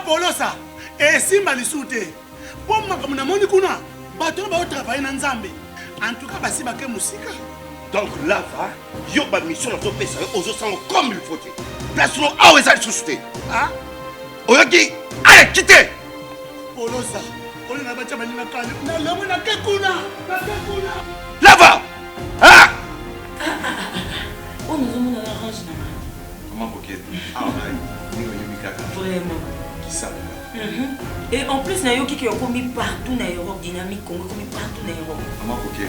Polosa, et Simba Lissoute. Pour moi, comme on a kuna, bateau va travailler dans Zambé. En tout cas, basi baké musique. Donc là, va, yo ba mission dans ton pays, aux autres comme il faut. Place nous à où est-ce société. Ah? Oyaki, allez, quittez. Polosa, on a battu ma ligne calme. Na la mona kekuna, na kekuna. Là va. Ah! On nous a mis dans la range. Comment coquette? Ah ouais, ni au Yumikaka. Vraiment. Qui ça? Et en plus, Nayoki qui est commis partout dans l'Europe, dynamique, commis partout dans l'Europe. Comment coquette?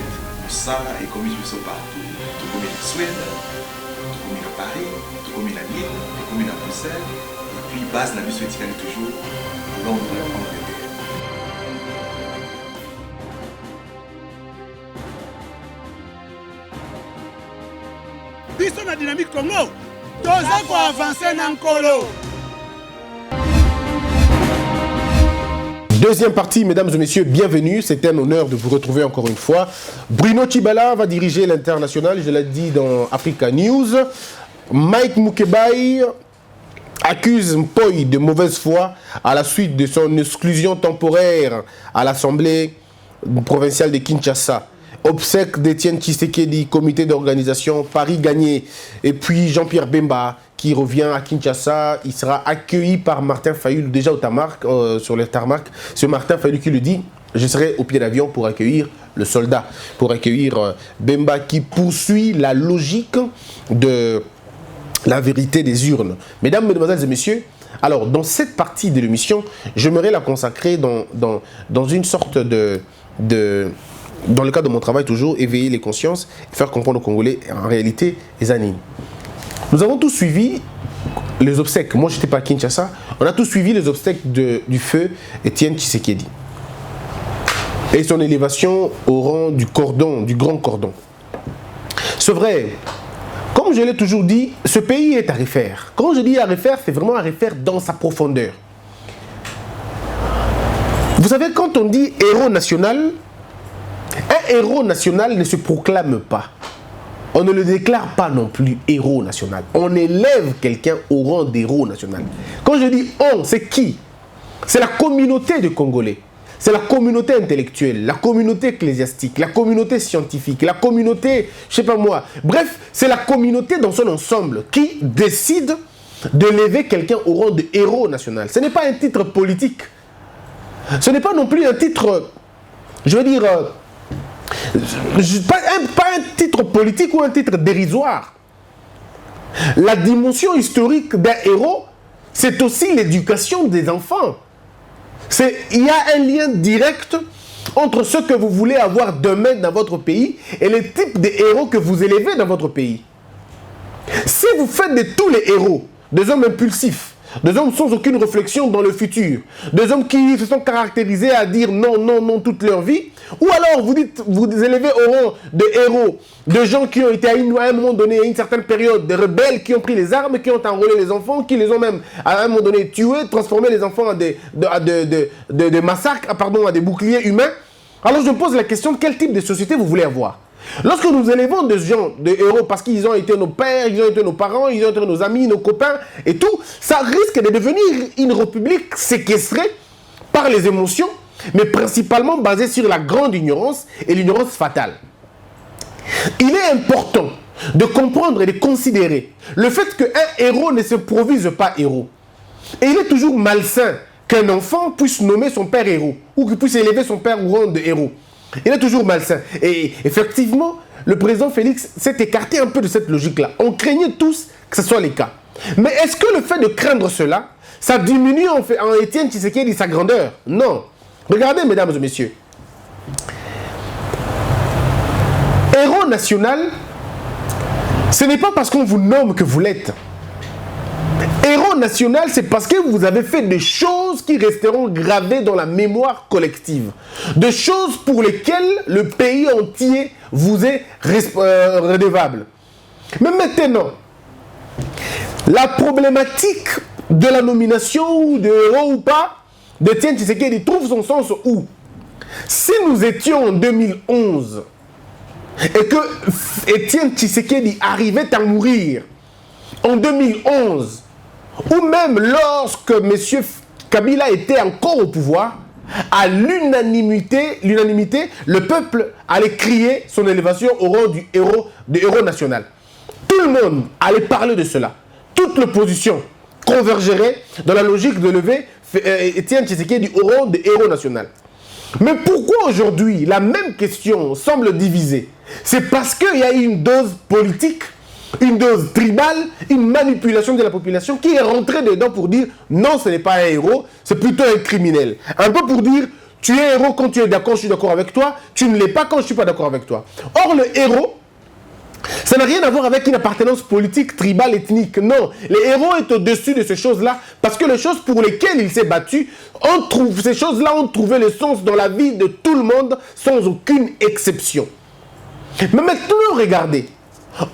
Ça est commis partout. Tout comme la Suède, tout comme la Paris, tout comme la Lille, tout comme la Bruxelles. Et puis, base la mission est toujours Londres, Angleterre. Biso na dynamique Congo. Toza ko avancer na nkolo. Deuxième partie, mesdames et messieurs, bienvenue. C'est un honneur de vous retrouver encore une fois. Bruno Tshibala va diriger l'international, je l'ai dit dans Africa News. Mike Mukebai accuse Mpoyi de mauvaise foi à la suite de son exclusion temporaire à l'Assemblée provinciale de Kinshasa. Obsèque d'Étienne Tshisekedi, comité d'organisation, Paris gagné. Et puis Jean-Pierre Bemba qui revient à Kinshasa. Il sera accueilli par Martin Fayulu, déjà au tarmac, sur le tarmac. C'est Martin Fayulu qui le dit. Je serai au pied d'avion pour accueillir le soldat, pour accueillir Bemba qui poursuit la logique de la vérité des urnes. Mesdames, mesdemoiselles et messieurs, alors dans cette partie de l'émission, j'aimerais la consacrer dans une sorte dans le cadre de mon travail toujours, éveiller les consciences et faire comprendre aux Congolais en réalité les animes. Nous avons tous suivi les obsèques. Moi, je n'étais pas à Kinshasa. On a tous suivi les obsèques du feu Étienne Tshisekedi. Et son élévation au rang du cordon, du grand cordon. C'est vrai, comme je l'ai toujours dit, ce pays est à refaire. Quand je dis à refaire, c'est vraiment à refaire dans sa profondeur. Vous savez, quand on dit héros national, un héros national ne se proclame pas. On ne le déclare pas non plus héros national. On élève quelqu'un au rang d'héros national. Quand je dis on, c'est qui? C'est la communauté de Congolais. C'est la communauté intellectuelle, la communauté ecclésiastique, la communauté scientifique, la communauté, je sais pas moi. Bref, c'est la communauté dans son ensemble qui décide de lever quelqu'un au rang de héros national. Ce n'est pas un titre politique. Ce n'est pas non plus un titre, je veux dire, pas un titre politique ou un titre dérisoire. La dimension historique d'un héros, c'est aussi l'éducation des enfants. Il y a un lien direct entre ce que vous voulez avoir demain dans votre pays et le type de héros que vous élevez dans votre pays. Si vous faites de tous les héros des hommes impulsifs, des hommes sans aucune réflexion dans le futur, des hommes qui se sont caractérisés à dire non, non, non toute leur vie, ou alors vous élevez au rang de héros, de gens qui ont été à un moment donné, à une certaine période, des rebelles qui ont pris les armes, qui ont enrôlé les enfants, qui les ont même à un moment donné tués, transformé les enfants en des massacres, pardon, à des boucliers humains. Alors je me pose la question, quel type de société vous voulez avoir? Lorsque nous élevons des gens, des héros, parce qu'ils ont été nos pères, ils ont été nos parents, ils ont été nos amis, nos copains et tout, ça risque de devenir une république séquestrée par les émotions, mais principalement basée sur la grande ignorance et l'ignorance fatale. Il est important de comprendre et de considérer le fait qu'un héros ne se provise pas héros. Et il est toujours malsain qu'un enfant puisse nommer son père héros ou qu'il puisse élever son père au rang de héros. Il est toujours malsain. Et effectivement, le président Félix s'est écarté un peu de cette logique-là. On craignait tous que ce soit le cas. Mais est-ce que le fait de craindre cela, ça diminue en Étienne Tshisekedi sa grandeur? Non. Regardez, mesdames et messieurs. Héros national, ce n'est pas parce qu'on vous nomme que vous l'êtes. Héros national, c'est parce que vous avez fait des choses qui resteront gravées dans la mémoire collective. Des choses pour lesquelles le pays entier vous est redevable. Mais maintenant, la problématique de la nomination ou de héros ou pas d'Étienne Tshisekedi trouve son sens où? Si nous étions en 2011 et que Étienne Tshisekedi arrivait à mourir en 2011, ou même lorsque M. Kabila était encore au pouvoir, à l'unanimité, le peuple allait crier son élévation au rang de héros national. Tout le monde allait parler de cela. Toute l'opposition convergerait dans la logique de lever Étienne Tshisekedi au rang de héros national. Mais pourquoi aujourd'hui la même question semble divisée? C'est parce qu'il y a une dose politique, une dose tribale, une manipulation de la population qui est rentrée dedans pour dire non, ce n'est pas un héros, c'est plutôt un criminel. Un peu pour dire tu es héros quand tu es d'accord, je suis d'accord avec toi, tu ne l'es pas quand je ne suis pas d'accord avec toi. Or, le héros, ça n'a rien à voir avec une appartenance politique, tribale, ethnique. Non, le héros est au-dessus de ces choses-là parce que les choses pour lesquelles il s'est battu, ces choses-là ont trouvé le sens dans la vie de tout le monde sans aucune exception. Mais maintenant, regardez.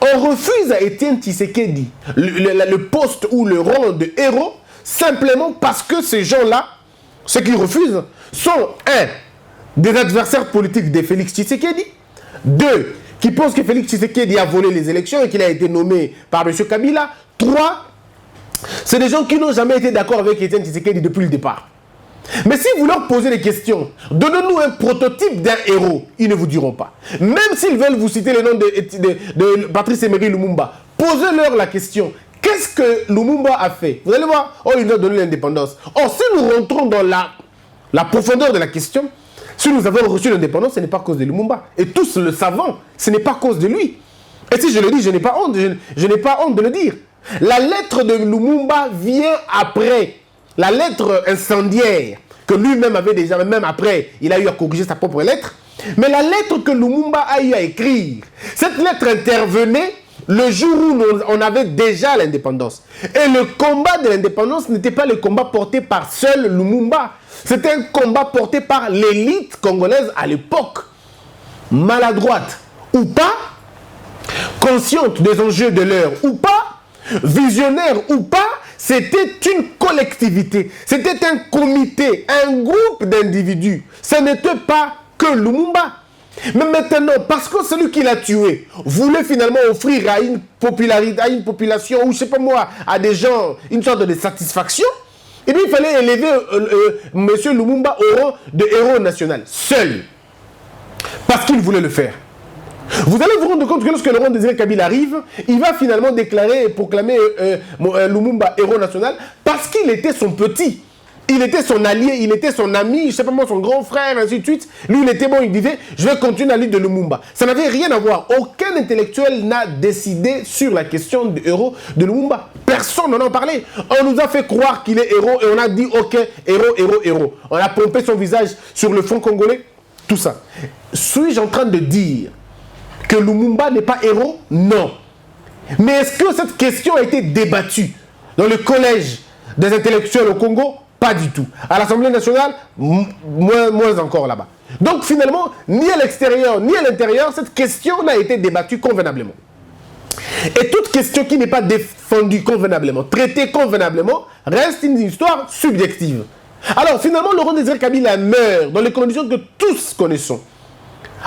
On refuse à Étienne Tshisekedi le poste ou le rang de héros simplement parce que ces gens-là, ceux qui refusent, sont des adversaires politiques de Félix Tshisekedi, 2, qui pensent que Félix Tshisekedi a volé les élections et qu'il a été nommé par M. Kabila, 3, c'est des gens qui n'ont jamais été d'accord avec Étienne Tshisekedi depuis le départ. Mais si vous leur posez des questions, donnez-nous un prototype d'un héros, ils ne vous diront pas. Même s'ils veulent vous citer le nom de Patrice Emery Lumumba, posez-leur la question. Qu'est-ce que Lumumba a fait? Vous allez voir, oh, il nous a donné l'indépendance. Or, si nous rentrons dans la profondeur de la question, si nous avons reçu l'indépendance, ce n'est pas à cause de Lumumba. Et tous le savons, ce n'est pas à cause de lui. Et si je le dis, je n'ai pas honte, je n'ai pas honte de le dire. La lettre de Lumumba vient après. La lettre incendiaire que lui-même avait déjà, même après, il a eu à corriger sa propre lettre. Mais la lettre que Lumumba a eu à écrire, cette lettre intervenait le jour où on avait déjà l'indépendance. Et le combat de l'indépendance n'était pas le combat porté par seul Lumumba. C'était un combat porté par l'élite congolaise à l'époque. Maladroite ou pas, consciente des enjeux de l'heure ou pas, visionnaire ou pas, c'était une collectivité, c'était un comité, un groupe d'individus. Ce n'était pas que Lumumba. Mais maintenant, parce que celui qui l'a tué voulait finalement offrir à une popularité, à une population, ou je sais pas moi, à des gens, une sorte de satisfaction, et bien il fallait élever M. Lumumba au rang de héros national, seul. Parce qu'il voulait le faire. Vous allez vous rendre compte que lorsque Laurent Désiré Kabila arrive, il va finalement déclarer et proclamer Lumumba héros national parce qu'il était son petit. Il était son allié, il était son ami, je ne sais pas moi, son grand frère, ainsi de suite. Lui, il était bon, il disait, je vais continuer la lutte de Lumumba. Ça n'avait rien à voir. Aucun intellectuel n'a décidé sur la question du héros de Lumumba. Personne n'en a parlé. On nous a fait croire qu'il est héros et on a dit, ok, héros, héros, héros. On a pompé son visage sur le front congolais. Tout ça. Suis-je en train de dire que Lumumba n'est pas héros? Non. Mais est-ce que cette question a été débattue dans le collège des intellectuels au Congo? Pas du tout. À l'Assemblée nationale, moins encore là-bas. Donc finalement, ni à l'extérieur, ni à l'intérieur, cette question n'a été débattue convenablement. Et toute question qui n'est pas défendue convenablement, traitée convenablement, reste une histoire subjective. Alors finalement, Laurent Désiré Kabila meurt dans les conditions que tous connaissons.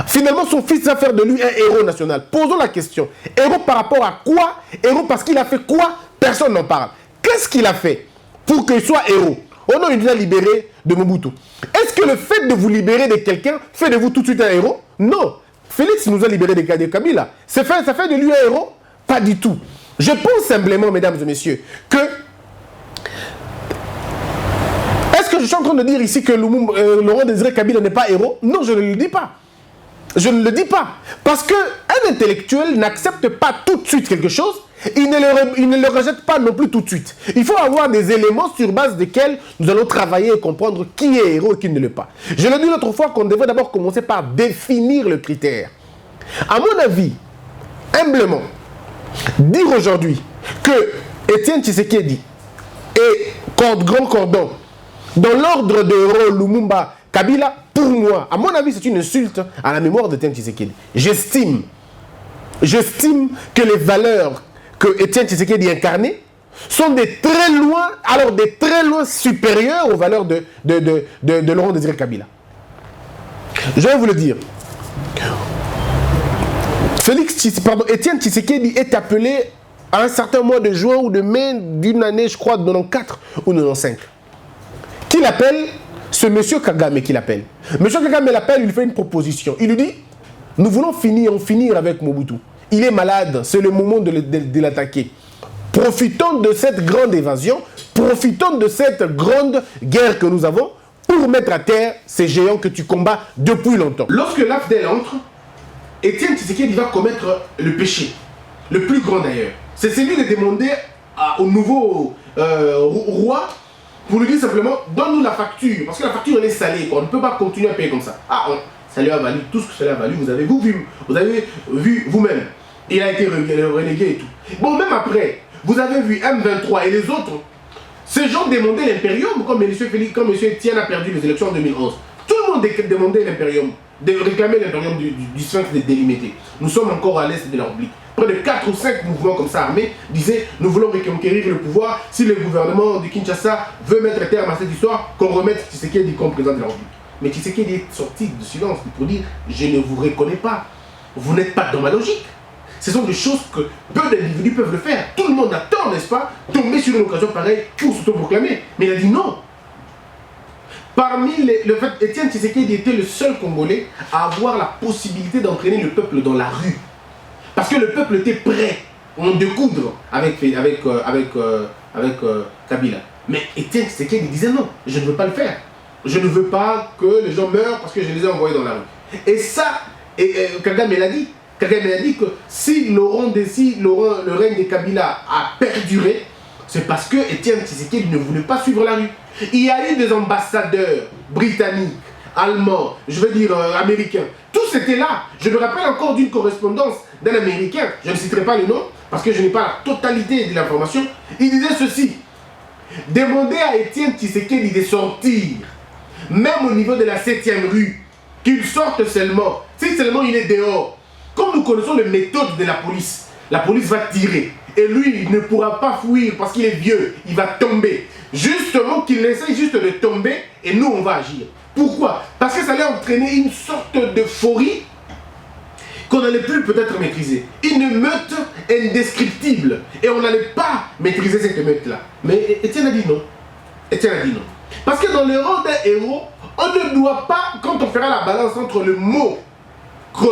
Finalement, son fils va faire de lui un héros national. Posons la question. Héros par rapport à quoi? Héros parce qu'il a fait quoi? Personne n'en parle. Qu'est-ce qu'il a fait pour qu'il soit héros? Oh non, il nous a libéré de Mobutu. Est-ce que le fait de vous libérer de quelqu'un fait de vous tout de suite un héros? Non. Félix nous a libéré de Kabila. Ça fait de lui un héros? Pas du tout. Je pense simplement, mesdames et messieurs, que... Est-ce que je suis en train de dire ici que Laurent Désiré Kabila n'est pas héros? Non, je ne le dis pas. Je ne le dis pas. Parce qu'un intellectuel n'accepte pas tout de suite quelque chose, il ne le rejette pas non plus tout de suite. Il faut avoir des éléments sur base desquels nous allons travailler et comprendre qui est héros et qui ne l'est pas. Je l'ai dit l'autre fois qu'on devrait d'abord commencer par définir le critère. À mon avis, humblement, dire aujourd'hui que Étienne Tshisekedi et Grand Cordon, dans l'ordre de héros Lumumba, Kabila, pour moi, à mon avis, c'est une insulte à la mémoire d'Étienne Tshisekedi. J'estime que les valeurs que Étienne Tshisekedi incarnait sont des très loin supérieures aux valeurs de Laurent Désiré Kabila. Je vais vous le dire. Étienne Tshisekedi est appelé à un certain mois de juin ou de mai d'une année, je crois, 94 ou 95. qu'il appelle, ce monsieur Kagame qu'il appelle. Monsieur Kagame l'appelle, il lui fait une proposition. Il lui dit, nous voulons en finir avec Mobutu. Il est malade, c'est le moment de l'attaquer. Profitons de cette grande évasion, profitons de cette grande guerre que nous avons pour mettre à terre ces géants que tu combats depuis longtemps. Lorsque l'AFDEL entre, Étienne Tshisekedi va commettre le péché, le plus grand d'ailleurs. C'est celui de demander au nouveau roi pour lui dire simplement, donne-nous la facture, parce que la facture elle est salée, quoi. On ne peut pas continuer à payer comme ça. Ça lui a valu tout ce que cela a valu, vous avez vu vous-même. Il a été relégué et tout. Bon, même après, vous avez vu M23 et les autres, ces gens demandaient l'impérium, comme M. Etienne a perdu les élections en 2011. Tout le monde demandait l'impérium, réclamait l'impérium du sphinx délimité. Nous sommes encore à l'est de la République. Près de 4 ou 5 mouvements comme ça armés disaient nous voulons reconquérir le pouvoir. Si le gouvernement de Kinshasa veut mettre terme à cette histoire, qu'on remette Tshisekedi comme président de la République. Mais Tshisekedi est sorti de silence pour dire je ne vous reconnais pas. Vous n'êtes pas dans ma logique. Ce sont des choses que peu d'individus peuvent le faire. Tout le monde attend, n'est-ce pas, tomber sur une occasion pareille pour s'autoproclamer. Mais il a dit non. Parmi le fait, Étienne Tshisekedi était le seul Congolais à avoir la possibilité d'entraîner le peuple dans la rue. Parce que le peuple était prêt à en découdre avec Kabila. Mais Étienne Tshisekedi disait non, je ne veux pas le faire. Je ne veux pas que les gens meurent parce que je les ai envoyés dans la rue. Et ça, Kagame l'a dit. Kagame a dit que si le règne de Kabila a perduré, c'est parce que Étienne Tshisekedi ne voulait pas suivre la rue. Il y a eu des ambassadeurs britanniques, allemands, je veux dire américains. Tous étaient là. Je me rappelle encore d'une correspondance d'un Américain, je ne citerai pas le nom, parce que je n'ai pas la totalité de l'information. Il disait ceci: demandez à Étienne Tshisekedi de sortir, même au niveau de la 7e rue, qu'il sorte seulement. Si seulement il est dehors. Comme nous connaissons les méthodes de la police va tirer. Et lui, il ne pourra pas fuir parce qu'il est vieux. Il va tomber. Justement, qu'il essaye juste de tomber et nous, on va agir. Pourquoi? Parce que ça allait entraîner une sorte d'euphorie qu'on n'allait plus peut-être maîtriser. Une meute indescriptible. Et on n'allait pas maîtriser cette meute-là. Mais Étienne a dit non. Étienne a dit non. Parce que dans le rang d'un héros, on ne doit pas, quand on fera la balance entre le mot que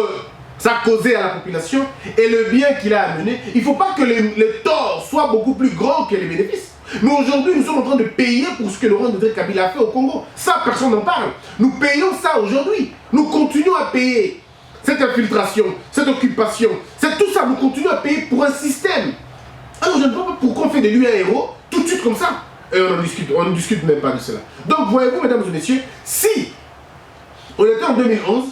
ça a causé à la population et le bien qu'il a amené, il ne faut pas que le tort soit beaucoup plus grand que les bénéfices. Mais aujourd'hui, nous sommes en train de payer pour ce que Laurent Kabila a fait au Congo. Ça, personne n'en parle. Nous payons ça aujourd'hui. Nous continuons à payer cette infiltration, cette occupation, tout ça, nous continuons à payer pour un système. Alors, je ne vois pas pourquoi on fait de lui un héros tout de suite comme ça. Et on ne discute même pas de cela. Donc, voyez-vous, mesdames et messieurs, si on était en 2011,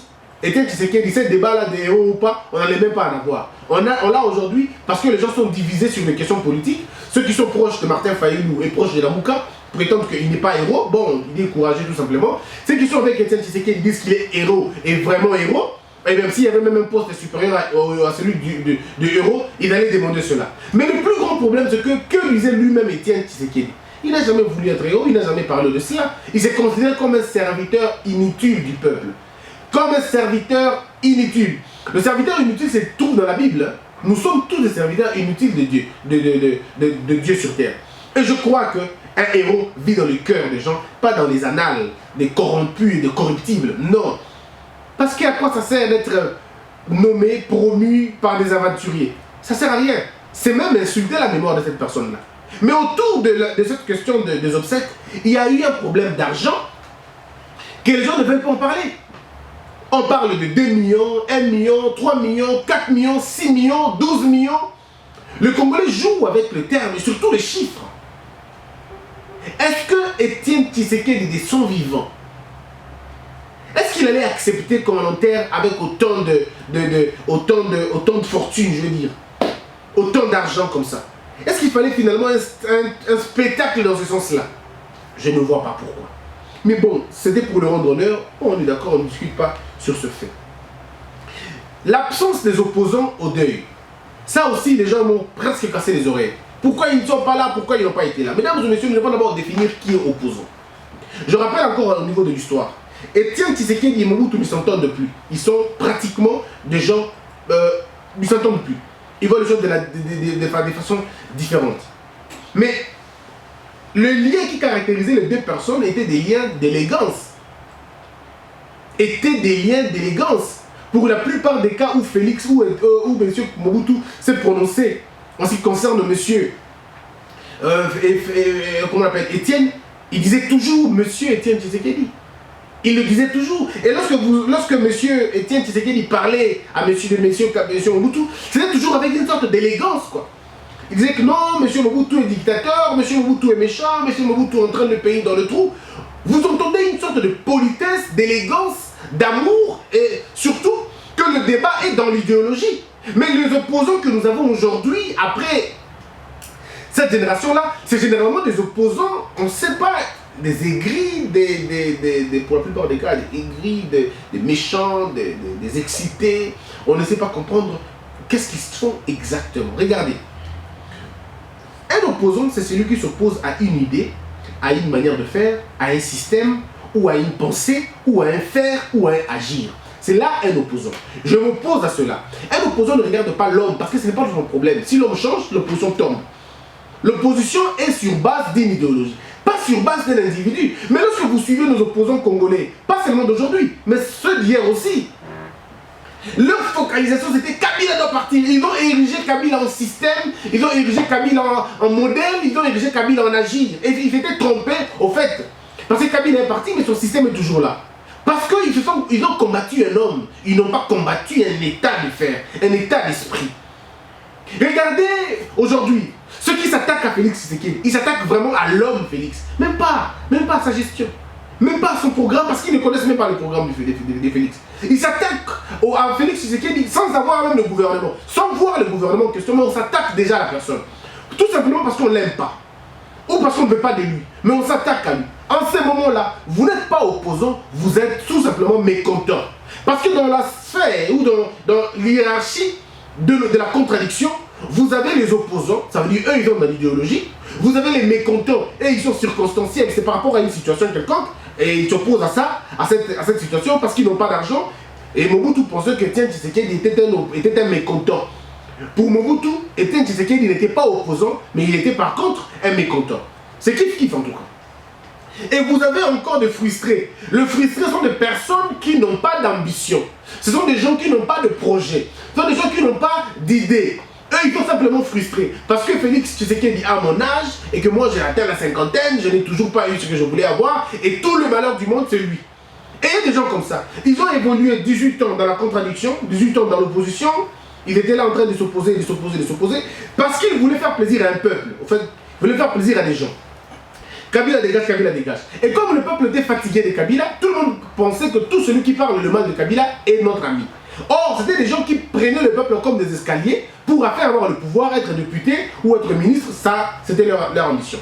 Étienne Tshisekedi, ce débat-là des héros ou pas, on n'allait même pas en avoir. On l'a aujourd'hui parce que les gens sont divisés sur les questions politiques. Ceux qui sont proches de Martin Fayulu et proches de Lamuka prétendent qu'il n'est pas héros. Bon, il est courageux tout simplement. Ceux qui sont avec Étienne Tshisekedi disent qu'il est héros et vraiment héros. Et même s'il y avait même un poste supérieur à celui de héros, il allait demander cela. Mais le plus grand problème, c'est que disait lui-même Étienne Tshisekedi. Il n'a jamais voulu être héros, il n'a jamais parlé de cela. Il s'est considéré comme un serviteur inutile du peuple. Comme un serviteur inutile. Le serviteur inutile se trouve dans la Bible. Nous sommes tous des serviteurs inutiles de Dieu, de Dieu sur terre. Et je crois qu'un héros vit dans le cœur des gens, pas dans les annales des corrompus et des corruptibles. Non. Parce qu'à quoi ça sert d'être nommé, promu par des aventuriers? Ça sert à rien. C'est même insulter la mémoire de cette personne-là. Mais autour de cette question des obsèques, il y a eu un problème d'argent que les gens ne veulent pas en parler. On parle de 2 millions, 1 million, 3 millions, 4 millions, 6 millions, 12 millions. Le Congolais joue avec le terme et surtout les chiffres. Est-ce que Étienne Tshisekedi de son vivant, est-ce qu'il allait accepter qu'on l'enterre avec autant de fortune, je veux dire, autant d'argent comme ça? Est-ce qu'il fallait finalement un spectacle dans ce sens-là? Je ne vois pas pourquoi. Mais bon, c'était pour le rendre honneur. On est d'accord, on ne discute pas sur ce fait. L'absence des opposants au deuil. Ça aussi, les gens m'ont presque cassé les oreilles. Pourquoi ils ne sont pas là? Pourquoi ils n'ont pas été là? Mesdames et messieurs, nous devons d'abord définir qui est opposant. Je rappelle encore au niveau de l'histoire. Étienne Tshisekedi et Mobutu ne s'entendent plus. Ils sont pratiquement des gens... ils ne s'entendent plus. Ils voient les choses de façon différente. Mais le lien qui caractérisait les deux personnes était des liens d'élégance. Étaient des liens d'élégance. Pour la plupart des cas où Félix ou M. Mobutu s'est prononcé en ce qui concerne M. Comment on appelle, Étienne, il disait toujours M. Étienne Tshisekedi. Il le disait toujours. Et lorsque M. Étienne Tshisekedi parlait à M. Mobutu, c'était toujours avec une sorte d'élégance, quoi. Il disait que non, M. Mobutu est dictateur, M. Mobutu est méchant, M. Mobutu entraîne le pays dans le trou. Vous entendez une sorte de politesse, d'élégance, d'amour, et surtout que le débat est dans l'idéologie. Mais les opposants que nous avons aujourd'hui, après cette génération-là, c'est généralement des opposants, on ne sait pas, des aigris, pour la plupart des cas, des aigris, des méchants, des excités. On ne sait pas comprendre qu'est-ce qu'ils font exactement. Regardez. Un opposant, c'est celui qui s'oppose à une idée, à une manière de faire, à un système, ou à une pensée, ou à un faire, ou à un agir. C'est là un opposant. Je m'oppose à cela. Un opposant ne regarde pas l'homme, parce que ce n'est pas son problème. Si l'homme change, l'opposition tombe. L'opposition est sur base d'une idéologie, pas sur base d'un individu. Mais lorsque vous suivez nos opposants congolais, pas seulement d'aujourd'hui, mais ceux d'hier aussi, leur focalisation c'était Kabila doit partir. Ils ont érigé Kabila en système, ils ont érigé Kabila en modèle, ils ont érigé Kabila en agir. Et ils s'étaient trompés au fait. Parce que Kabila est parti, mais son système est toujours là. Parce qu'ils ont combattu un homme, ils n'ont pas combattu un état de faire, un état d'esprit. Regardez aujourd'hui, ceux qui s'attaquent à Félix Tshisekedi, ils s'attaquent vraiment à l'homme Félix. Même pas à sa gestion. Même pas à son programme, parce qu'ils ne connaissent même pas le programme de Félix. Ils s'attaquent à Félix Tshisekedi sans avoir même le gouvernement. Sans voir le gouvernement en question, mais on s'attaque déjà à la personne. Tout simplement parce qu'on ne l'aime pas. Ou parce qu'on ne veut pas de lui. Mais on s'attaque à lui. En ce moment-là, vous n'êtes pas opposant, vous êtes tout simplement mécontent. Parce que dans la sphère ou dans l'hiérarchie de la contradiction, vous avez les opposants, ça veut dire eux ils ont de l'idéologie. Vous avez les mécontents et ils sont circonstanciels, c'est par rapport à une situation quelconque. Et ils s'opposent à ça, à cette situation parce qu'ils n'ont pas d'argent. Et Mobutu pensait que Étienne Tshisekedi était un mécontent. Pour Mobutu, Étienne Tshisekedi n'était pas opposant, mais il était par contre un mécontent. C'est kiff en tout cas. Et vous avez encore des frustrés. Les frustrés sont des personnes qui n'ont pas d'ambition. Ce sont des gens qui n'ont pas de projet. Ce sont des gens qui n'ont pas d'idées. Eux, ils sont simplement frustrés. Parce que Félix Tshisekedi a mon âge et que moi j'ai atteint la cinquantaine, je n'ai toujours pas eu ce que je voulais avoir et tout le malheur du monde, c'est lui. Et il y a des gens comme ça. Ils ont évolué 18 ans dans la contradiction, 18 ans dans l'opposition. Ils étaient là en train de s'opposer, parce qu'ils voulaient faire plaisir à un peuple. En fait, ils voulaient faire plaisir à des gens. Kabila dégage, Kabila dégage. Et comme le peuple était fatigué de Kabila, tout le monde pensait que tout celui qui parle le mal de Kabila est notre ami. Or, c'était des gens qui prenaient le peuple comme des escaliers pour après avoir le pouvoir, être député ou être ministre. Ça, c'était leur ambition.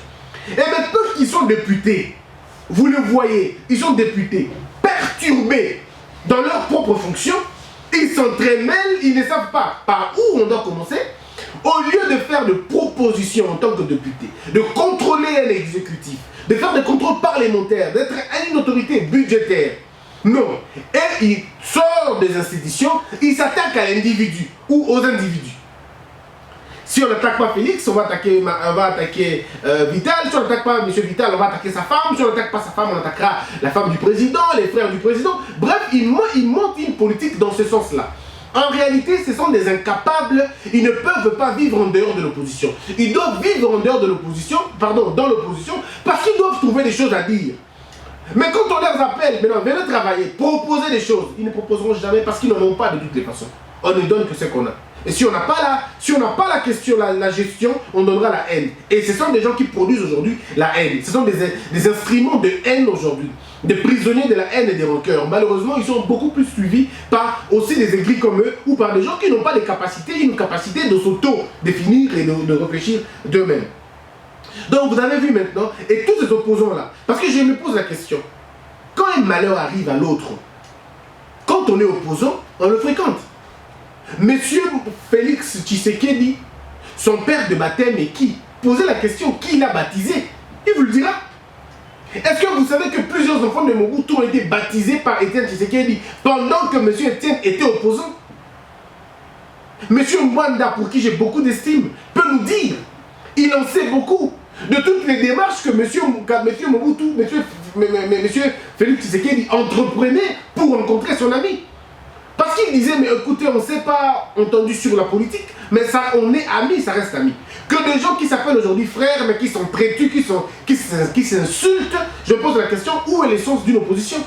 Et maintenant qu'ils sont députés, vous le voyez, ils sont députés, perturbés dans leurs propres fonctions, ils s'entremêlent, ils ne savent pas par où on doit commencer. Au lieu de faire de propositions en tant que député, de contrôler un exécutif, de faire des contrôles parlementaires, d'être une autorité budgétaire, non. Et il sort des institutions, il s'attaque à l'individu ou aux individus. Si on n'attaque pas Félix, on va attaquer Vital. Si on n'attaque pas M. Vital, on va attaquer sa femme. Si on n'attaque pas sa femme, on attaquera la femme du président, les frères du président. Bref, il monte une politique dans ce sens-là. En réalité, ce sont des incapables. Ils ne peuvent pas vivre en dehors de l'opposition. Ils doivent vivre en dehors de l'opposition, dans l'opposition, parce qu'ils doivent trouver des choses à dire. Mais quand on leur appelle, maintenant, venez travailler, proposer des choses, ils ne proposeront jamais parce qu'ils n'en ont pas de toutes les façons. On ne donne que ce qu'on a. Et si on n'a pas la question, la gestion, on donnera la haine. Et ce sont des gens qui produisent aujourd'hui la haine. Ce sont des instruments de haine aujourd'hui. Des prisonniers de la haine et des rancœurs. Malheureusement, ils sont beaucoup plus suivis par aussi des aigris comme eux ou par des gens qui n'ont pas une capacité de s'auto-définir et de réfléchir d'eux-mêmes. Donc vous avez vu maintenant, et tous ces opposants-là, parce que je me pose la question, quand un malheur arrive à l'autre, quand on est opposant, on le fréquente. Monsieur Félix Tshisekedi, son père de baptême est qui? Posez la question, qui l'a baptisé? Il vous le dira. Est-ce que vous savez que plusieurs enfants de Mobutu ont été baptisés par Étienne Tshisekedi pendant que monsieur Étienne était opposant? Monsieur Mwanda, pour qui j'ai beaucoup d'estime, peut nous dire, il en sait beaucoup. de toutes les démarches que monsieur Mobutu, monsieur Félix Tshisekedi entreprenait pour rencontrer son ami. Parce qu'il disait, mais écoutez, on ne s'est pas entendu sur la politique, mais ça, on est amis, ça reste amis. Que des gens qui s'appellent aujourd'hui frères, mais qui sont traitus, qui s'insultent, je pose la question, où est l'essence d'une opposition?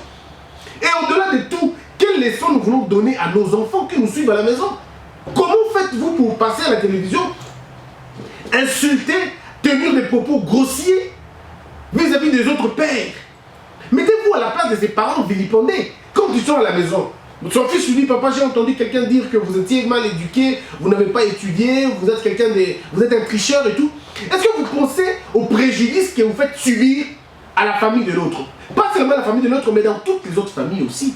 Et au-delà de tout, quelle leçon nous voulons donner à nos enfants qui nous suivent à la maison? Comment faites-vous pour passer à la télévision, insulter, tenir des propos grossiers vis-à-vis des autres pères? Mettez-vous à la place de ces parents vilipendés quand ils sont à la maison. Son fils lui dit, papa, j'ai entendu quelqu'un dire que vous étiez mal éduqué, vous n'avez pas étudié, vous êtes un tricheur et tout. Est-ce que vous pensez au préjudice que vous faites subir à la famille de l'autre? Pas seulement à la famille de l'autre, mais dans toutes les autres familles aussi.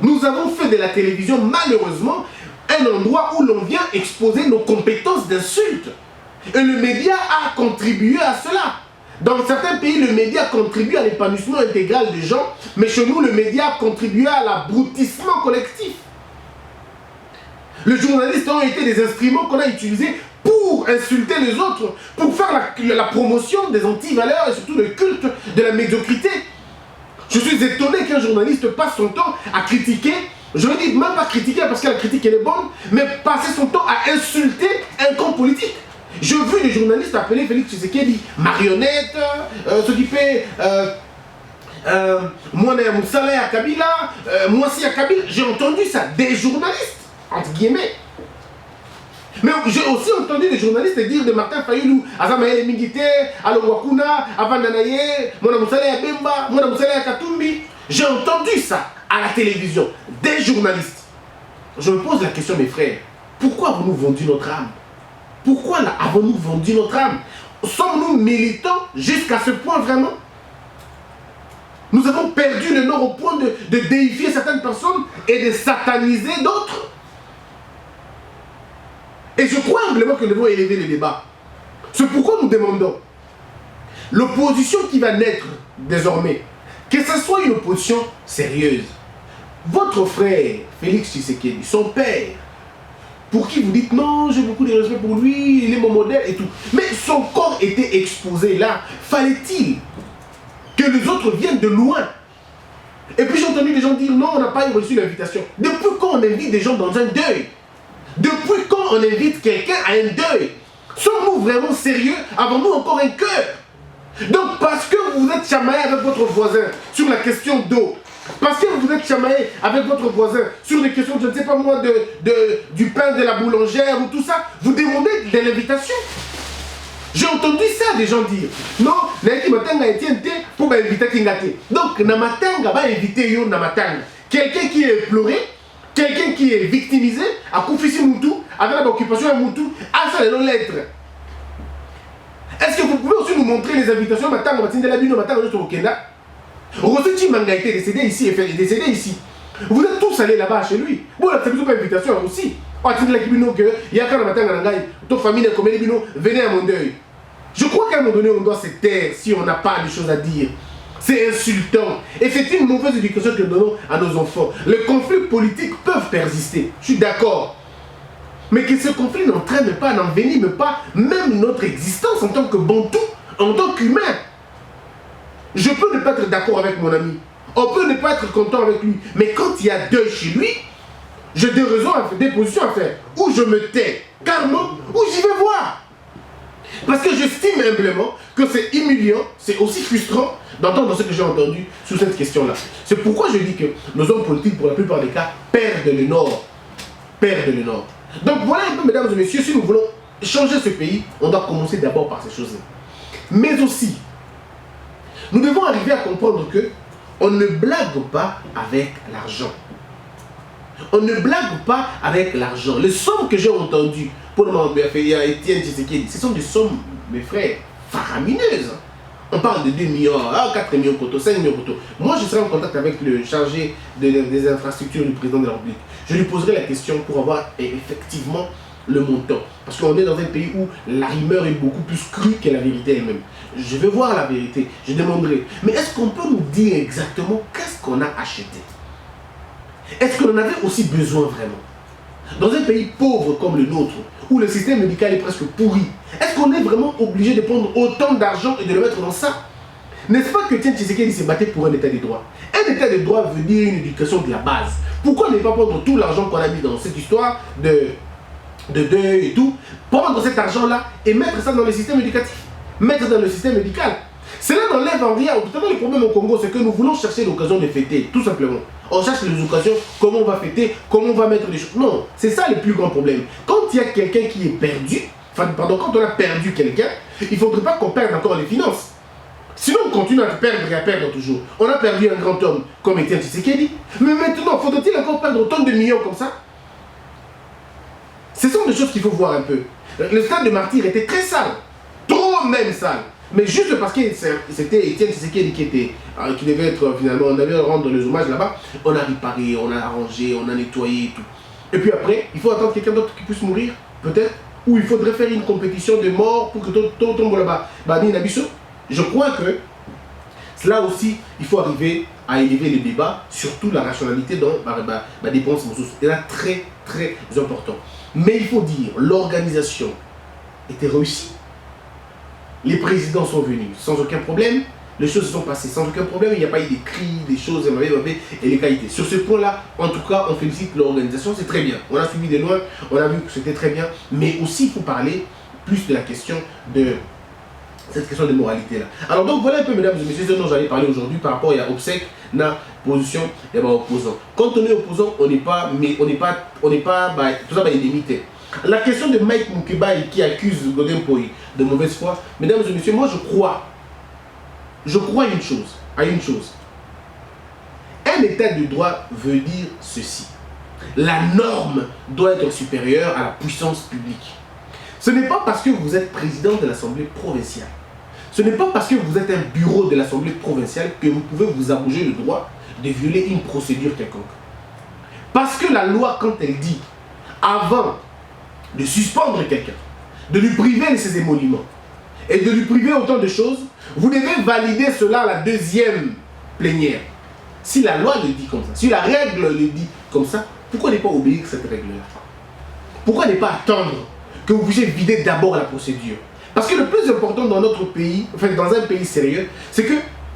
Nous avons fait de la télévision, malheureusement, un endroit où l'on vient exposer nos compétences d'insulte. Et le média a contribué à cela. Dans certains pays, le média contribue à l'épanouissement intégral des gens, mais chez nous, le média a contribué à l'abrutissement collectif. Les journalistes ont été des instruments qu'on a utilisés pour insulter les autres, pour faire la promotion des antivaleurs et surtout le culte de la médiocrité. Je suis étonné qu'un journaliste passe son temps à critiquer, je ne dis même pas critiquer parce que la critique elle est bonne, mais passer son temps à insulter un camp politique. J'ai vu des journalistes appeler Félix Tshisekedi marionnette, s'occuper moi Moussala à Kabila, moi aussi à Kabila. J'ai entendu ça, des journalistes, entre guillemets. Mais j'ai aussi entendu des journalistes dire de Martin Fayoulou, Azamaele Mingite, Alo Wakuna, Avandanaye, Mona Moussala à Bemba, Mona Moussala à Katumbi. J'ai entendu ça à la télévision, des journalistes. Je me pose la question, mes frères, pourquoi avons-nous vendu notre âme? Pourquoi avons-nous vendu notre âme? Sommes-nous militants jusqu'à ce point vraiment? Nous avons perdu le nord au point de déifier certaines personnes et de sataniser d'autres. Et je crois humblement que nous devons élever le débat. C'est pourquoi nous demandons l'opposition qui va naître désormais, que ce soit une opposition sérieuse. Votre frère, Félix Tshisekedi, son père, pour qui vous dites non, j'ai beaucoup de respect pour lui, il est mon modèle et tout. Mais son corps était exposé là. Fallait-il que les autres viennent de loin? Et puis j'ai entendu des gens dire non, on n'a pas reçu l'invitation. Depuis quand on invite des gens dans un deuil? Depuis quand on invite quelqu'un à un deuil? Sommes-nous vraiment sérieux? Avons-nous encore un cœur? Donc parce que vous êtes chamaillé avec votre voisin sur la question d'eau, parce que vous êtes chamaillé avec votre voisin sur des questions, je ne sais pas moi, du pain de la boulangère ou tout ça, vous demandez de l'invitation. J'ai entendu ça des gens dire. Non, Naiki Matanga Etienne pour m'inviter Kingate. Donc, Namatanga va inviter Yo Namatanga. Quelqu'un qui est pleuré, quelqu'un qui est victimisé, à Koufissi Moutou, avec l'occupation à Moutou, à ça les lettres. Est-ce que vous pouvez aussi nous montrer les invitations Matanga Matinde la Bino Matanga au Kenda? Roseti Manga était décédé ici, et est décédé ici. Vous êtes tous allés là-bas chez lui. Bon, là, c'est plutôt pas invitation aussi. Oh, tu dis là, que il y a quand même un ton famille, comme les Bino, venez à mon deuil. Je crois qu'à un moment donné, on doit se taire si on n'a pas de choses à dire. C'est insultant. Et c'est une mauvaise éducation que nous donnons à nos enfants. Les conflits politiques peuvent persister. Je suis d'accord. Mais que ce conflit n'entraîne pas, n'envenime pas même notre existence en tant que bantou, en tant qu'humain. Je peux ne pas être d'accord avec mon ami. On peut ne pas être content avec lui. Mais quand il y a deuil chez lui, j'ai des raisons, des positions à faire. Ou je me tais carrément, ou j'y vais voir. Parce que j'estime humblement que c'est humiliant, c'est aussi frustrant d'entendre ce que j'ai entendu sur cette question-là. C'est pourquoi je dis que nos hommes politiques, pour la plupart des cas, perdent le nord. Perdent le nord. Donc voilà un peu, mesdames et messieurs, si nous voulons changer ce pays, on doit commencer d'abord par ces choses-là. Mais aussi, nous devons arriver à comprendre que on ne blague pas avec l'argent. On ne blague pas avec l'argent. Les sommes que j'ai entendues pour le moment, Etienne Tshisekedi, ce sont des sommes, mes frères, faramineuses. On parle de 2 millions, 4 millions de 5 millions de. Moi, je serai en contact avec le chargé des infrastructures du président de la République. Je lui poserai la question pour avoir effectivement le montant. Parce qu'on est dans un pays où la rumeur est beaucoup plus crue que la vérité elle-même. Je vais voir la vérité, je demanderai. Mais est-ce qu'on peut nous dire exactement qu'est-ce qu'on a acheté? Est-ce qu'on en avait aussi besoin vraiment? dans un pays pauvre comme le nôtre, où le système médical est presque pourri, est-ce qu'on est vraiment obligé de prendre autant d'argent et de le mettre dans ça? N'est-ce pas que Etienne Tshisekedi se battait pour un état de droit? Un état de droit veut dire une éducation de la base. Pourquoi ne pas prendre tout l'argent qu'on a mis dans cette histoire de deuil et tout, prendre cet argent-là et mettre ça dans le système éducatif, mettre dans le système médical? Cela n'enlève en rien. Vous savez, le problème au Congo, c'est que nous voulons chercher l'occasion de fêter, tout simplement. On cherche les occasions, comment on va fêter, comment on va mettre les choses. Non, c'est ça le plus grand problème. Quand il y a quelqu'un qui est perdu, quand on a perdu quelqu'un, il ne faudrait pas qu'on perde encore les finances. Sinon, on continue à perdre et à perdre toujours. On a perdu un grand homme comme Etienne Tshisekedi. Mais maintenant, faudrait-il encore perdre autant de millions comme ça? Ce sont des choses qu'il faut voir un peu. Le stade de Martyr était très sale. Trop même sale. Mais juste parce que c'était Etienne Tshisekedi qui devait être finalement, on devait rendre les hommages là-bas, on a réparé, on a arrangé, on a nettoyé et tout. Et puis après, il faut attendre quelqu'un d'autre qui puisse mourir, peut-être, ou il faudrait faire une compétition de mort pour que tout tombe là-bas. Je crois que là aussi, il faut arriver à élever les débats, surtout la rationalité dans la dépense ressources. C'est là très très important. Mais il faut dire, l'organisation était réussie. Les présidents sont venus sans aucun problème, les choses se sont passées sans aucun problème, il n'y a pas eu des cris, des choses, et les qualités. Sur ce point-là, en tout cas, on félicite l'organisation, c'est très bien. On a suivi de loin, on a vu que c'était très bien, mais aussi il faut parler plus de la question de cette question de moralité-là. Alors donc voilà un peu, mesdames et messieurs, ce dont j'allais parler aujourd'hui par rapport à obsèque, na position et opposant. Quand on est opposant, on n'est pas, tout ça va limité. La question de Mike Mukebai qui accuse Godin Poy de mauvaise foi, mesdames et messieurs, moi je crois à une chose. Un état de droit veut dire ceci. La norme doit être supérieure à la puissance publique. Ce n'est pas parce que vous êtes président de l'Assemblée provinciale, ce n'est pas parce que vous êtes un bureau de l'Assemblée provinciale que vous pouvez vous arroger le droit de violer une procédure quelconque. Parce que la loi, quand elle dit, avant de suspendre quelqu'un, de lui priver de ses émoluments et de lui priver autant de choses, vous devez valider cela à la deuxième plénière. Si la loi le dit comme ça, si la règle le dit comme ça, pourquoi ne pas obéir à cette règle-là? Pourquoi ne pas attendre que vous puissiez vider d'abord la procédure? Parce que le plus important dans notre pays, enfin dans un pays sérieux, c'est que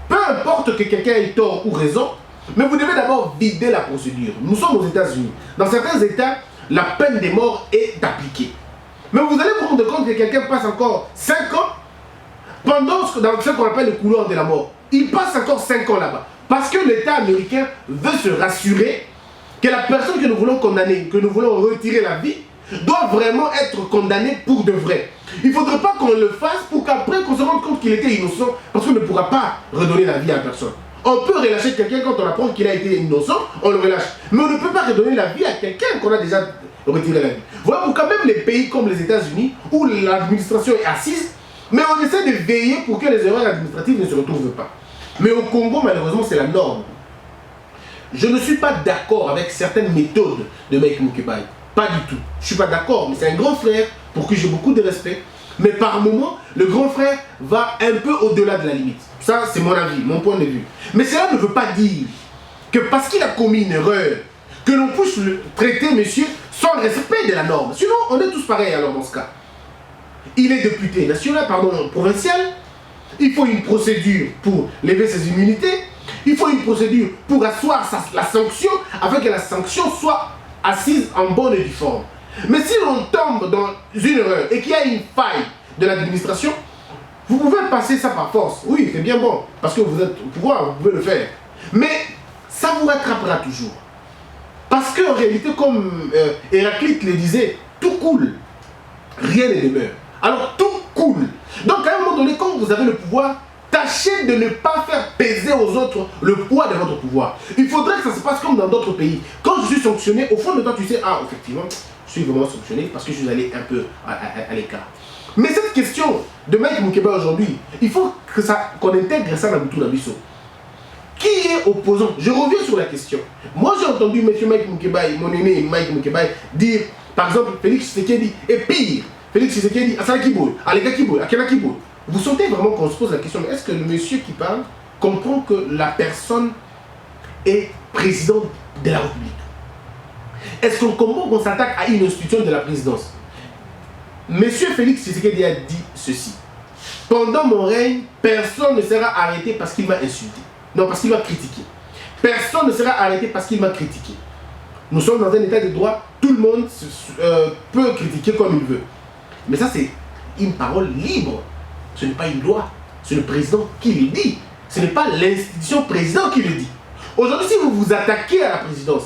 peu importe que quelqu'un ait tort ou raison, mais vous devez d'abord vider la procédure. Nous sommes aux États-Unis. Dans certains États, la peine de mort est appliquée. Mais vous allez vous rendre compte que quelqu'un passe encore 5 ans pendant ce qu'on appelle le couloir de la mort. Il passe encore 5 ans là-bas. Parce que l'État américain veut se rassurer que la personne que nous voulons condamner, que nous voulons retirer la vie, doit vraiment être condamnée pour de vrai. Il ne faudrait pas qu'on le fasse pour qu'après qu'on se rende compte qu'il était innocent, parce qu'on ne pourra pas redonner la vie à personne. On peut relâcher quelqu'un quand on apprend qu'il a été innocent, on le relâche. Mais on ne peut pas redonner la vie à quelqu'un qu'on a déjà retiré la vie. Voilà pourquoi même les pays comme les États-Unis, où l'administration est assise, mais on essaie de veiller pour que les erreurs administratives ne se retrouvent pas. Mais au Congo, malheureusement, c'est la norme. Je ne suis pas d'accord avec certaines méthodes de Mike Mukebai. Pas du tout. Je ne suis pas d'accord, mais c'est un grand frère pour qui j'ai beaucoup de respect. Mais par moments, le grand frère va un peu au-delà de la limite. Ça, c'est mon avis, mon point de vue. Mais cela ne veut pas dire que parce qu'il a commis une erreur, que l'on puisse le traiter, monsieur, sans respect de la norme. Sinon, on est tous pareils alors dans ce cas. Il est député national, provincial. Il faut une procédure pour lever ses immunités. Il faut une procédure pour asseoir la sanction, afin que la sanction soit assise en bonne et due forme. Mais si l'on tombe dans une erreur et qu'il y a une faille de l'administration, vous pouvez passer ça par force. Oui, c'est bien bon, parce que vous êtes au pouvoir, vous pouvez le faire. Mais ça vous rattrapera toujours. Parce qu'en réalité, comme Héraclite le disait, tout coule, rien ne demeure. Alors tout coule. Donc à un moment donné, quand vous avez le pouvoir, tâchez de ne pas faire peser aux autres le poids de votre pouvoir. Il faudrait que ça se passe comme dans d'autres pays. Quand je suis sanctionné, au fond de toi, tu sais, ah, effectivement, je suis vraiment sanctionné parce que je suis allé un peu à l'écart. Mais cette question de Mike Mukebai aujourd'hui, il faut qu'on intègre ça dans tout Nabiso. Qui est opposant? Je reviens sur la question. Moi, j'ai entendu M. Mike Mukebai, mon aîné Mike Mukebai, dire, par exemple, Félix Tshisekedi, et pire, Félix Tshisekedi, Asala Kiboy, Alega Kiboy, Akena Kiboy. Vous sentez vraiment qu'on se pose la question, mais est-ce que le monsieur qui parle comprend que la personne est président de la République? Est-ce qu'on s'attaque à une institution de la présidence? Monsieur Félix Tshisekedi a dit ceci. Pendant mon règne, personne ne sera arrêté parce qu'il m'a insulté. Non, parce qu'il m'a critiqué. Personne ne sera arrêté parce qu'il m'a critiqué. Nous sommes dans un état de droit, tout le monde peut critiquer comme il veut. Mais ça, c'est une parole libre. Ce n'est pas une loi. C'est le président qui le dit. Ce n'est pas l'institution président qui le dit. Aujourd'hui, si vous vous attaquez à la présidence,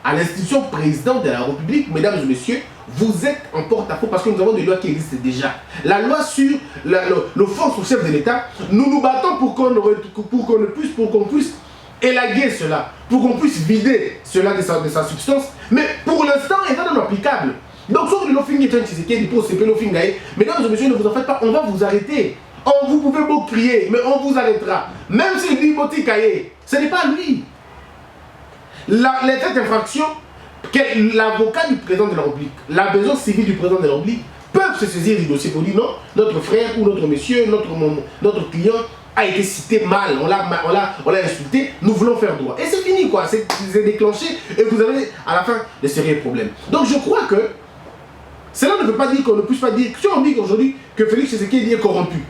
à l'institution présidente de la République, mesdames et messieurs, vous êtes en porte-à-faux parce que nous avons des lois qui existent déjà. La loi sur le fonds social de l'État, nous nous battons pour qu'on puisse élaguer cela, pour qu'on puisse vider cela de sa substance, mais pour l'instant, il est non applicable. Donc, sauf que mesdames et messieurs, ne vous en faites pas, on va vous arrêter. Vous pouvez beau crier, mais on vous arrêtera. Même si lui, ce n'est pas lui. Cette infraction, l'avocat du président de la République, la maison civile du président de la République, peuvent se saisir du dossier pour dire non, notre frère ou notre monsieur, notre client a été cité mal, on l'a insulté, nous voulons faire droit. Et c'est fini quoi, c'est déclenché et vous avez à la fin de sérieux problèmes. Donc je crois que cela ne veut pas dire qu'on ne puisse pas dire, si on dit qu'aujourd'hui que Félix Tshisekedi est corrompu,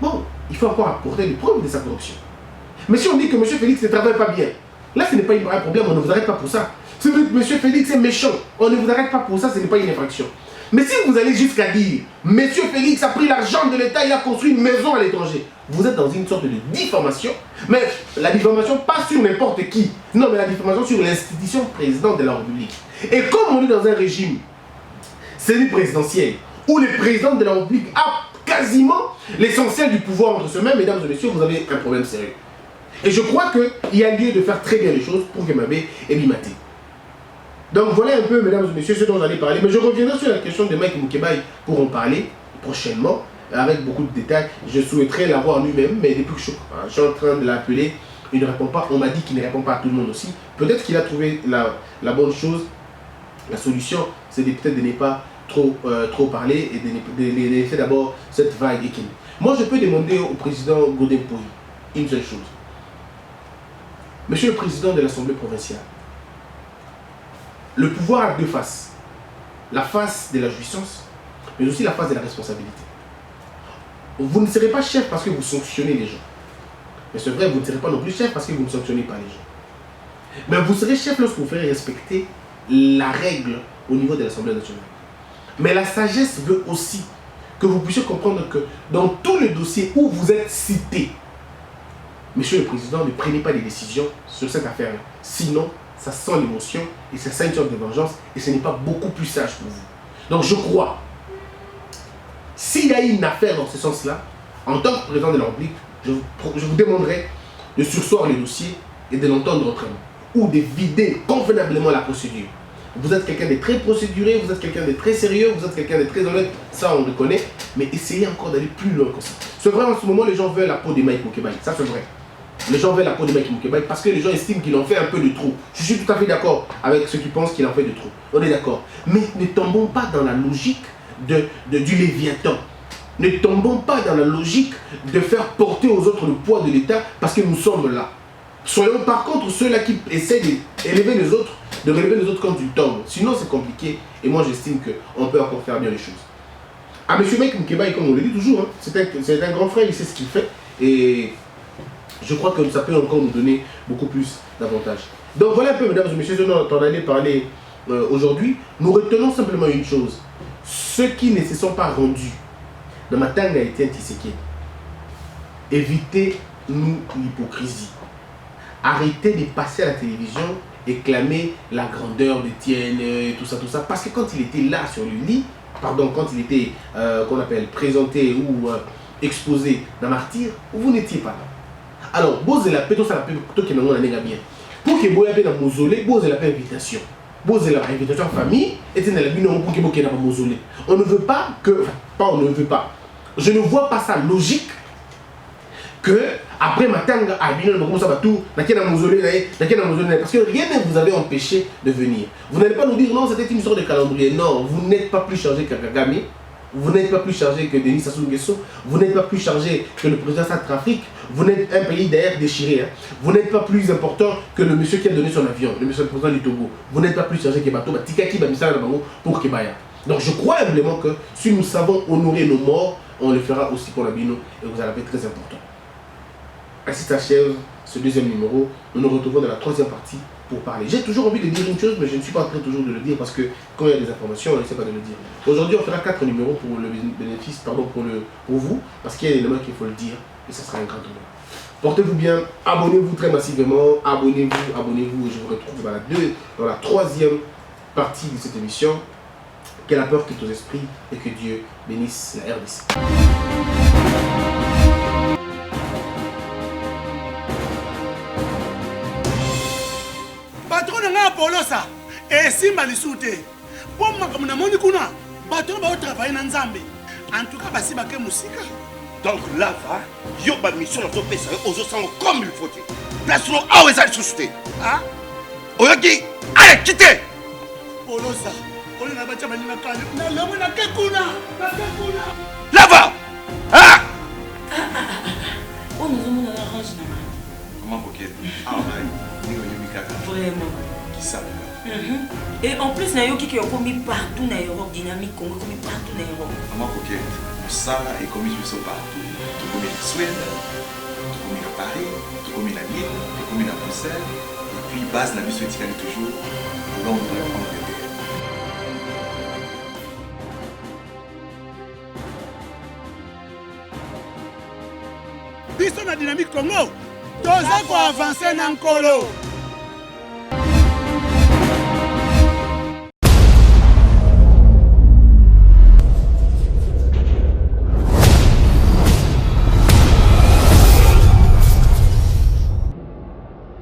bon, il faut encore apporter des preuves de sa corruption. Mais si on dit que M. Félix ne travaille pas bien, là ce n'est pas un problème, on ne vous arrête pas pour ça. Si vous dites que M. Félix est méchant, on ne vous arrête pas pour ça, ce n'est pas une infraction. Mais si vous allez jusqu'à dire, M. Félix a pris l'argent de l'État, il a construit une maison à l'étranger, vous êtes dans une sorte de diffamation, mais la diffamation pas sur n'importe qui, non mais la diffamation sur l'institution présidente de la République. Et comme on est dans un régime semi-présidentiel, où le président de la République a quasiment l'essentiel du pouvoir entre ses mains, mesdames et messieurs, vous avez un problème sérieux. Et je crois qu'il y a lieu de faire très bien les choses pour Kemabe et Bimate. Donc voilà un peu, mesdames et messieurs, ce dont j'allais parler. Mais je reviendrai sur la question de Mike Moukebaï pour en parler prochainement, avec beaucoup de détails. Je souhaiterais l'avoir lui-même, mais depuis que je suis en train de l'appeler, il ne répond pas. On m'a dit qu'il ne répond pas à tout le monde aussi. Peut-être qu'il a trouvé la bonne chose. La solution, c'est peut-être de ne pas trop parler et de laisser d'abord cette vague. Moi, je peux demander au président Godin Poyi une seule chose. Monsieur le président de l'Assemblée provinciale, le pouvoir a deux faces. La face de la jouissance, mais aussi la face de la responsabilité. Vous ne serez pas chef parce que vous sanctionnez les gens. Mais c'est vrai, vous ne serez pas non plus chef parce que vous ne sanctionnez pas les gens. Mais vous serez chef lorsque vous ferez respecter la règle au niveau de l'Assemblée nationale. Mais la sagesse veut aussi que vous puissiez comprendre que dans tous les dossiers où vous êtes cité, Monsieur le Président, ne prenez pas des décisions sur cette affaire-là. Sinon, ça sent l'émotion et ça sent une sorte de vengeance et ce n'est pas beaucoup plus sage pour vous. Donc je crois, s'il y a une affaire dans ce sens-là, en tant que président de la République, je vous demanderai de surseoir le dossier et de l'entendre autrement. Ou de vider convenablement la procédure. Vous êtes quelqu'un de très procéduré, vous êtes quelqu'un de très sérieux, vous êtes quelqu'un de très honnête, ça on le connaît, mais essayez encore d'aller plus loin que ça. C'est vrai, en ce moment, les gens veulent la peau de Mike Moukebaï, ça c'est vrai. Les gens veulent la peau de Mike Moukebaï parce que les gens estiment qu'il en fait un peu de trop. Je suis tout à fait d'accord avec ceux qui pensent qu'il en fait de trop. On est d'accord. Mais ne tombons pas dans la logique du Léviathan. Ne tombons pas dans la logique de faire porter aux autres le poids de l'État parce que nous sommes là. Soyons par contre ceux-là qui essaient d'élever les autres, de relever les autres quand ils tombent. Sinon c'est compliqué et moi j'estime qu'on peut encore faire bien les choses. Ah, M. Mike Moukebaï, comme on le dit toujours, hein, c'est un grand frère, il sait ce qu'il fait et je crois que ça peut encore nous donner beaucoup plus d'avantages. Donc voilà un peu, mesdames et messieurs, ce dont on allait parler aujourd'hui. Nous retenons simplement une chose. Ceux qui ne se sont pas rendus dans ma tanga été Tshisekedi, évitez-nous l'hypocrisie. Arrêtez de passer à la télévision et clamer la grandeur de Tienne et tout ça. Parce que quand il était là sur le lit, pardon, quand il était qu'on appelle présenté ou exposé dans Martyr, vous n'étiez pas là. Alors, vous la paix, tout ça, la paix, tout qui n'a pas bien. Pour que vous ayez dans le mausolée, vous avez la invitation. Vous avez la invitation en famille, et c'est dans la bino pour que vous ayez dans le mausolée. On ne veut pas que, enfin, on ne veut pas. Je ne vois pas ça logique que après matanga à bino comme ça va tout, dans le mausolée, parce que rien ne vous avait empêché de venir. Vous n'allez pas nous dire non, c'était une sorte de calendrier. Non, vous n'êtes pas plus chargé qu'un Kagame. vous n'êtes pas plus chargé que Denis Sassou Nguesso, vous n'êtes pas plus chargé que le président Centrafrique, vous n'êtes un pays d'ailleurs déchiré, hein. Vous n'êtes pas plus important que le monsieur qui a donné son avion, le monsieur le président du Togo, vous n'êtes pas plus chargé que Bato, Tikaki Bamisala pour Kebaya. Donc je crois humblement que si nous savons honorer nos morts, on le fera aussi pour la Bino et vous allez être très important. Ainsi s'achève ce deuxième numéro. Nous nous retrouvons dans la troisième partie pour parler. J'ai toujours envie de dire une chose, mais je ne suis pas en train toujours de le dire parce que quand il y a des informations, on ne sait pas de le dire. Aujourd'hui, on fera 4 numéros pour le bénéfice, pardon, pour vous, parce qu'il y a des éléments qu'il faut le dire et ça sera un grand honneur. Portez-vous bien, abonnez-vous très massivement, abonnez-vous, et je vous retrouve dans la troisième partie de cette émission. Que la peur quitte aux esprits et que Dieu bénisse la RDC. Patron nga Polosa et simba lisute. Pour makambo na moni kuna, patron ba travailler na Nzambe. En tout cas basi ba ke musika. Donc là va, yo ba mission na to pesa aux sango comme il faut. Place lo awe za susute. Ah? Oyoki, allez quittez. Polosa. On a battu na kale. Na lomo na kekuna. Na kekuna. Là va. Ah! Oh, nous avons un orange na. Comment Boket? Ah ouais. Ni oyemi kaka. Vraiment. Qui ça? Et en plus, na yo qui est commis partout na Europe, dynamique Congo commis partout na Europe. Comment Boket? Ça est commis partout. Tout comme en Suède, tout comme à Paris, tout comme à Lille, tout comme à Bruxelles. Et puis base la mission est toujours au long de la Angleterre. Biso na dynamique Congo, toza ko avancer na nkolo.